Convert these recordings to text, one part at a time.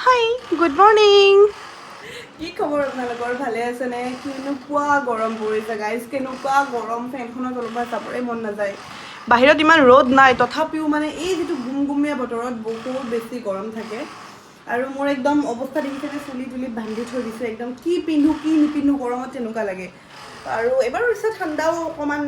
Hi good morning কি খবৰ আপোনালোকৰ ভালে আছেনে কেনেকুৱা গৰম পৰিছে গাইজ কেনেকুৱা গৰম ফেনখনৰ তলৰ পৰা যাবৰে মন নাযায় বাহিৰত ইমান ৰ'দ নাই তথাপিও মানে এই যিটো গুমগুমীয়া বতৰত বহুত বেছি গৰম থাকে আৰু মোৰ একদম অৱস্থা দেখিছে চুলি তুলি বান্ধি থৈ দিছে একদম কি পিন্ধো কি নিপিন্ধো গৰমত তেনেকুৱা লাগে আৰু এবাৰ হৈছে ঠাণ্ডাও অকণমান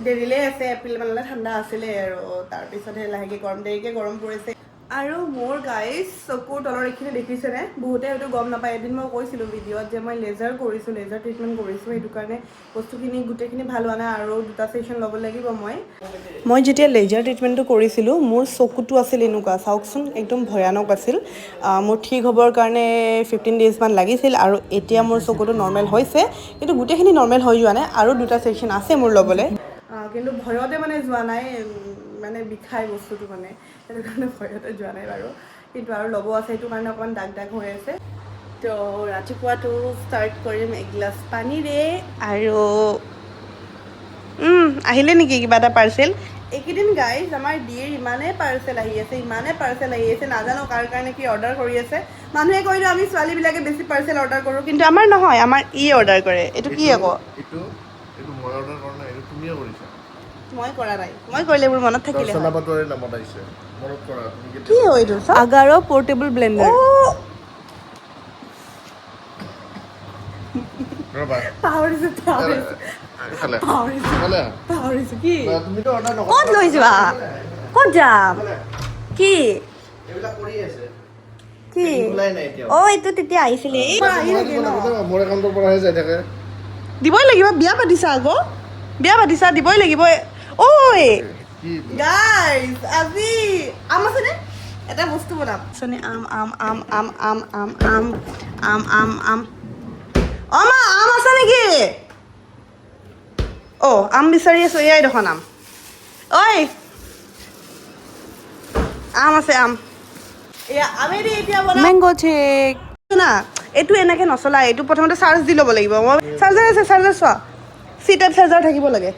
দেৰিলে আছে এপ্ৰিল মানলৈ ঠাণ্ডা আছিলে আৰু তাৰপিছতহে লাহেকৈ দেৰিকৈ গৰম পৰিছে আৰু মোৰ গাইজ চকুৰ তলৰ এইখিনি দেখিছেনে বহুতে হয়তো গম নাপায় এদিন মই কৈছিলোঁ ভিডিঅ'ত যে মই লেজাৰ কৰিছোঁ লেজাৰ ট্ৰিটমেণ্ট কৰিছোঁ সেইটো কাৰণে বস্তুখিনি গোটেইখিনি ভাল হোৱা নাই আৰু দুটা ছেশ্যন ল'ব লাগিব মই যেতিয়া লেজাৰ ট্ৰিটমেণ্টটো কৰিছিলোঁ মোৰ চকুটো আছিল এনেকুৱা চাওকচোন একদম ভয়ানক আছিল মোৰ ঠিক হ'বৰ কাৰণে 15 ডেইজমান লাগিছিল আৰু এতিয়া মোৰ চকুটো নৰ্মেল হৈছে কিন্তু গোটেইখিনি নৰ্মেল হৈ যোৱা নাই আৰু দুটা ছেশ্যন আছে মোৰ ল'বলৈ কিন্তু ভয়তে মানে যোৱা নাই মানে বিষাই বস্তুটো মানে সেইটো কাৰণে ভয়তে যোৱা নাই বাৰু কিন্তু আৰু ল'ব আছে সেইটো কাৰণে অকণমান দাগ দাগ হৈ আছে তো ৰাতিপুৱাটো ষ্টাৰ্ট কৰিম এগিলাচ পানীৰে আৰু আহিলে নেকি কিবা এটা পাৰ্চেল এইকেইদিন গাইজ আমাৰ ডিৰ ইমানেই পাৰ্চেল আহি আছে নাজানো কাৰ কাৰণে কি অৰ্ডাৰ কৰি আছে মানুহে কৈ দিওঁ আমি ছোৱালীবিলাকে বেছি পাৰ্চেল অৰ্ডাৰ কৰোঁ কিন্তু আমাৰ নহয় আমাৰ অৰ্ডাৰ কৰে এইটো কি আকৌ মই কৰা নাই মই কৰিলে মোৰ মনত থাকিলে কি হয় এইটো আগাৰো পৰ্টেবল ব্লেণ্ডাৰ ক'ত লৈ যোৱা ক'ত যাম কি কি অ' এইটো তেতিয়া আহিছিলে দিবই লাগিব বিয়া পাতিছা আকৌ বিয়া পাতিছা দিবই লাগিব ঐ গাইজ আজি আম আছেনে এটা বস্তু বনাম আম আম আম আম আম আম আম আম আম আম অ' মা আম আছে নেকি অ' আম বিচাৰি আছো এয়াই দেখোন আম ঐ আম আছে আম এয়া আমেদি এতিয়া বনাম মেংগো চেক না এইটো এনেকৈ নচলায় এইটো প্ৰথমতে চাৰ্জ দি ল'ব লাগিব মই চাৰ্জাৰ আছে চাৰ্জাৰ চোৱা চি টাইপ চাৰ্জাৰ থাকিব লাগে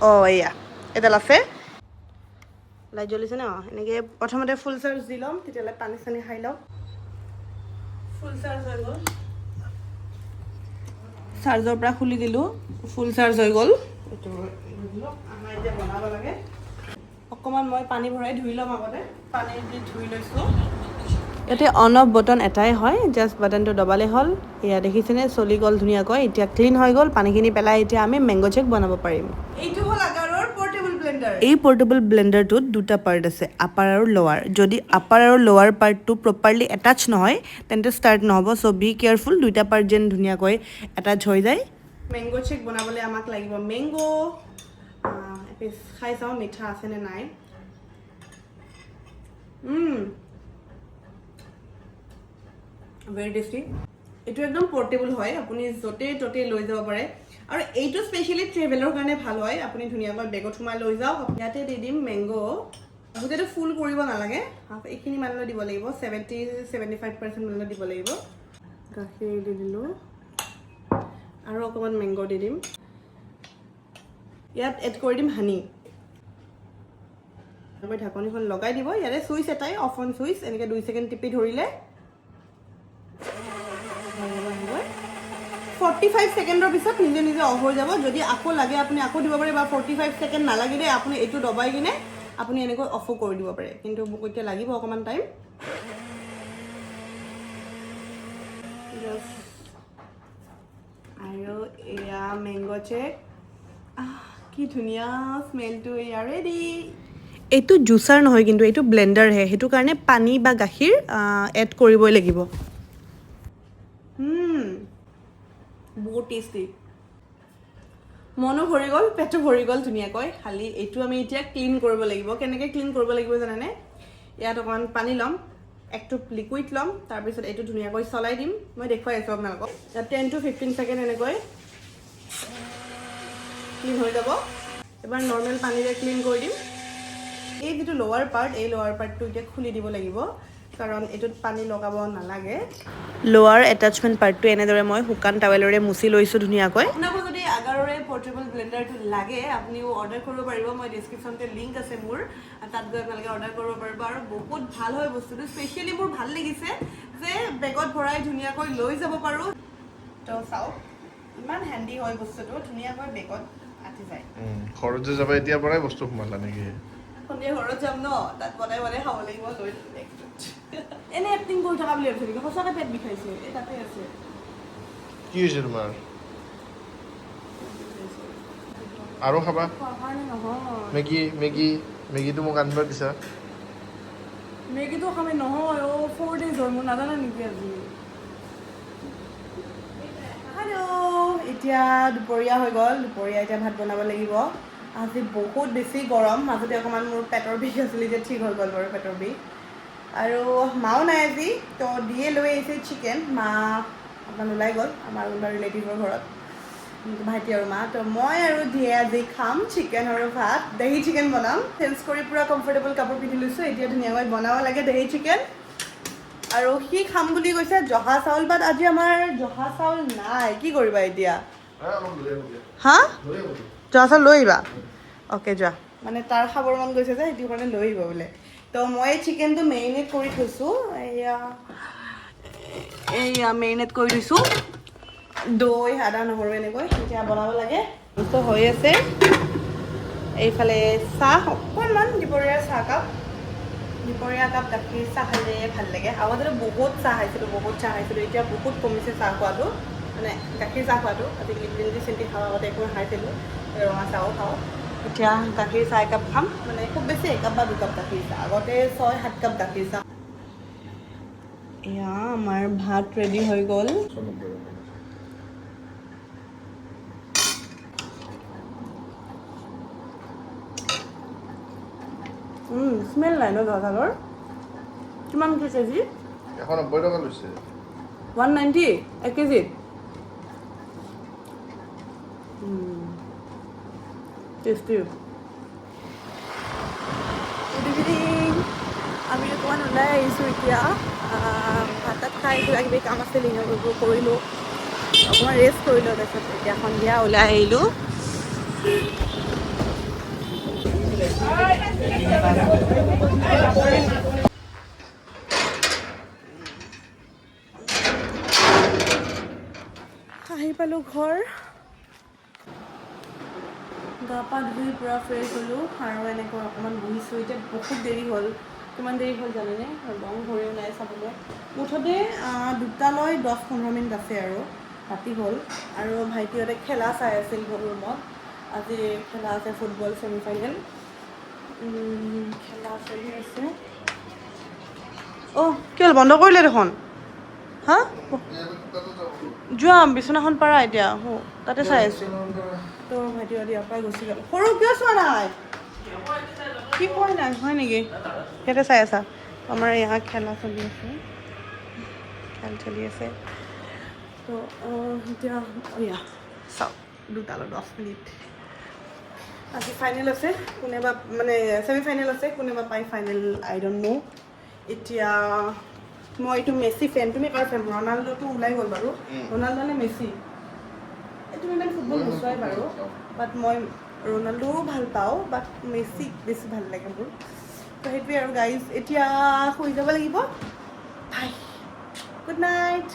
অঁ এয়া এডাল আছে লাইট জ্বলিছে ন এনেকৈ প্ৰথমতে ফুল চাৰ্জ দি ল'ম তেতিয়াহ'লে পানী চানী খাই লওঁ ফুল চাৰ্জ হৈ গ'ল চাৰ্জৰ পৰা খুলি দিলোঁ ফুল চাৰ্জ হৈ গ'ল এইটো আমাৰ এতিয়া বনাব লাগে অকণমান মই পানী ভৰাই ধুই ল'ম আগতে পানী দি ধুই লৈছোঁ ইয়াতে অন অফ বটন এটাই হয় জাষ্ট বাটনটো দবালে হ'ল এয়া দেখিছেনে চলি গ'ল ধুনীয়াকৈ এতিয়া ক্লিন হৈ গ'ল পানীখিনি পেলাই এতিয়া আমি মেংগো চেক বনাব পাৰিম এইটো হ'ল আগাৰৰ পৰ্টেবল ব্লেণ্ডাৰ এই পৰ্টেবল ব্লেণ্ডাৰটোত দুটা পাৰ্ট আছে আপাৰ আৰু লৱাৰ যদি আপাৰ আৰু লৱাৰ পাৰ্টটো প্ৰপাৰলি এটাচ নহয় তেন্তে ষ্টাৰ্ট নহ'ব চ' বি কেয়াৰফুল দুটা পাৰ্ট যেন ধুনীয়াকৈ এটাচ হৈ যায় মেংগো চেক বনাবলৈ আমাক লাগিব মেংগো খাই চাওঁ মিঠা আছেনে নাই ভেৰি টেষ্টি এইটো একদম পৰ্টেবল হয় আপুনি য'তেই ত'তেই লৈ যাব পাৰে আৰু এইটো স্পেচিয়েলি ট্ৰেভেলৰ কাৰণে ভাল হয় আপুনি ধুনীয়াকৈ বেগত সোমাই লৈ যাওক ইয়াতে দি দিম মেংগো গোটেইটো ফুল কৰিব নালাগে এইখিনি মানলৈ দিব লাগিব 70-75% মানলৈ দিব লাগিব গাখীৰ দি দিলোঁ আৰু অকণমান মেংগো দি দিম ইয়াত এড কৰি দিম হানি ঢাকনিখন লগাই দিব ইয়াতে চুইচ এটাই অফ অন চুইচ এনেকৈ 2 ছেকেণ্ড টিপি ধৰিলে 45 ছেকেণ্ডৰ পিছত নিজে নিজে অফ হৈ যাব যদি আকৌ লাগে আপুনি আকৌ দিব পাৰে বা 45 ছেকেণ্ড নালাগিলে আপুনি এইটো দবাই কিনে আপুনি এনেকৈ অফো কৰি দিব পাৰে কিন্তু মোক এতিয়া লাগিব অকণমান টাইম আৰু এয়া মেংগো চেক কি ধুনীয়া স্মেলটো এয়া ৰেডি এইটো জুচাৰ নহয় কিন্তু এইটো ব্লেণ্ডাৰহে সেইটো কাৰণে পানী বা গাখীৰ এড কৰিবই লাগিব বহুত টেষ্টি মনো ভৰি গ'ল পেটো ভৰি গ'ল ধুনীয়াকৈ খালি এইটো আমি এতিয়া ক্লিন কৰিব লাগিব কেনেকৈ ক্লিন কৰিব লাগিব জানেনে ইয়াত অকণমান পানী ল'ম একটু লিকুইড ল'ম তাৰপিছত এইটো ধুনীয়াকৈ চলাই দিম মই দেখুৱাই আছোঁ আপোনালোকক 10-15 ছেকেণ্ড এনেকৈ ক্লিন হৈ যাব এবাৰ নৰ্মেল পানীৰে ক্লিন কৰি দিম এই যিটো লোৱাৰ পাৰ্ট এই লোৱাৰ পাৰ্টটো এতিয়া খুলি দিব লাগিব কাৰণ এইটোত পানী লগাব নালাগে লোৱাৰ এটাচমেণ্ট পাৰ্টটো এনেদৰে মই শুকান টাৱেলেৰে মুচি লৈছোঁ ধুনীয়াকৈ আপোনাক যদি আগাৰৰে পৰ্টেবল ব্লেণ্ডাৰটো লাগে আপুনিও অৰ্ডাৰ কৰিব পাৰিব মই ডেছক্ৰিপশ্যনতে লিংক আছে মোৰ তাত গৈ আপোনালোকে অৰ্ডাৰ কৰিব পাৰিব আৰু বহুত ভাল হয় বস্তুটো স্পেচিয়েলি মোৰ ভাল লাগিছে যে বেগত ভৰাই ধুনীয়াকৈ লৈ যাব পাৰোঁ। তো চাওক ইমান হেণ্ডি হয় বস্তুটো, ধুনীয়াকৈ বেগত আঁতি যায়। ঘৰত যে যাবা এতিয়াৰ পৰাই বস্তু সোমালা নেকি? সন্ধিয়া ঘৰত যাম ন, তাত বনাই বনাই খাব লাগিব, লৈ বেগটোত। এনে এক্টিং কৰি থকা বুলি ভাবিছে নেকি? সঁচাকৈ পেট বিষাইছে, এই তাতে আছে। কি হৈছে তোমাৰ? আৰু খাবা? মেগীটো মোক আনিব দিছা। মেগীটো খামে নহয়, 4 days হয়, মোৰ নাজানা নেকি আজি? হেল্ল', এতিয়া দুপৰীয়া হৈ গ'ল, দুপৰীয়া এতিয়া ভাত বনাব লাগিব। আজি বহুত বেছি গৰম, মাজতে অকণমান মোৰ পেটৰ বিষ আছিল, এতিয়া ঠিক হৈ গ'ল বাৰু পেটৰ বিষ। আৰু মাও নাই আজি, তো দিয়ে লৈ আহিছে চিকেন। মা অকণমান ওলাই গ'ল আমাৰ ৰিলেটিভৰ ঘৰত, ভাইটি আৰু মা। তো মই আৰু দিয়ে আজি খাম চিকেন আৰু ভাত, দহি চিকেন বনাম। চেঞ্জ কৰি পূৰা কমফৰ্টেবল কাপোৰ পিন্ধি লৈছোঁ, এতিয়া ধুনীয়াকৈ বনাব লাগে দহি চিকেন। আৰু সি খাম বুলি কৈছে জহা চাউল, বাট আজি আমাৰ জহা চাউল নাই, কি কৰিবা এতিয়া? হা, জহা চাউল লৈ আহিবা? অ'কে যোৱা, মানে তাৰ খাবৰ মন গৈছে যে সেইটো কাৰণে লৈ আহিব বোলে। তো মই চিকেনটো মেৰিনেট কৰি থৈছোঁ, এয়া মেৰিনেট কৰি থৈছোঁ, দৈ আদা নহৰু এনেকৈ। এতিয়া বনাব লাগে, বস্তু হৈ আছে। এইফালে চাহ অকণমান, দুপৰীয়াৰ চাহকাপ, দুপৰীয়া একাপ গাখীৰ চাহ খালে ভাল লাগে। আগতেতো বহুত চাহ খাইছিলোঁ, এতিয়া বহুত কমিছে চাহ খোৱাটো, মানে গাখীৰ চাহ খোৱাটো। আজিকালি গ্ৰীণ টি চেণ্টি খাওঁ, আগতে একো নাখাইছিলোঁ, ৰঙা চাহো খাওঁ। এতিয়া গাখীৰ চাহ একাপ খাম, মানে খুব বেছি একাপ বা 2 কাপ গাখীৰ চাহ, আগতে 6-7 কাপ গাখীৰ চাহ। এয়া আমাৰ ভাত ৰেডি হৈ গ'ল। স্মেল নাই ন জহা চাউলৰ? কিমান কেজি? 190 টকা লৈছে। 190 1 কেজিত? টেষ্টি। আমি অকণমান ওলাই আহিছোঁ এতিয়া, ভাত তাত খাই কিবা কিবি কাম আছিল সেইবোৰ কৰিলোঁ, অকণমান ৰেষ্ট কৰিলোঁ। তাৰপিছত এতিয়া সন্ধিয়া ওলাই আহিলোঁ। আহি পালোঁ ঘৰ, গা পা ধুই পূৰা ফ্ৰেছ হ'লোঁ আৰু এনেকৈ অকণমান বহিছোঁ। এতিয়া বহুত দেৰি হ'ল, কিমান দেৰি হ'ল জানেনে? ৰং ঘড়ীও নাই চাবলৈ। মুঠতে 2টালৈ 10-15 মিনিট আছে আৰু ৰাতি হ'ল। আৰু ভাইটিহঁতে খেলা চাই আছিল ৰুমত, আজি খেলা আছে ফুটবল ছেমিফাইনেল, খেলা চলি আছে। অ' কি হ'ল, বন্ধ কৰিলে দেখোন? হা, যোৱা বিচনাখন পাৰা এতিয়া, তাতে চাই আছে। তো ভাইটিহঁতে ইয়াৰ পৰাই গুচি গ'ল। সৰু কিয় চোৱা নাই? কি পোৱা নাই, হয় নেকি? ইয়াতে চাই আছা? আমাৰ ইয়াত খেলা চলি আছে, খেল চলি আছে। তো এতিয়া চাওক 2টালৈ 10 মিনিট। আজি ফাইনেল আছে, কোনেবা মানে ছেমিফাইনেল আছে, কোনেবা পাই ফাইনেল, আই ডণ্ট ন'। এতিয়া মই এইটো মেছি ফেন, তুমি কাৰ ফেন? ৰনাল্ডোটো ওলাই গ'ল বাৰু, ৰনাল্ডো নে মেছি? তুমি ইমান ফুটবল নোচোৱাই বাৰু, বাট মই ৰনাল্ডোও ভাল পাওঁ, বাট মেছিক বেছি ভাল লাগে মোৰ। তো সেইটোৱে আৰু গাইজ, এতিয়া শুই যাব লাগিব। বাই, গুড নাইট।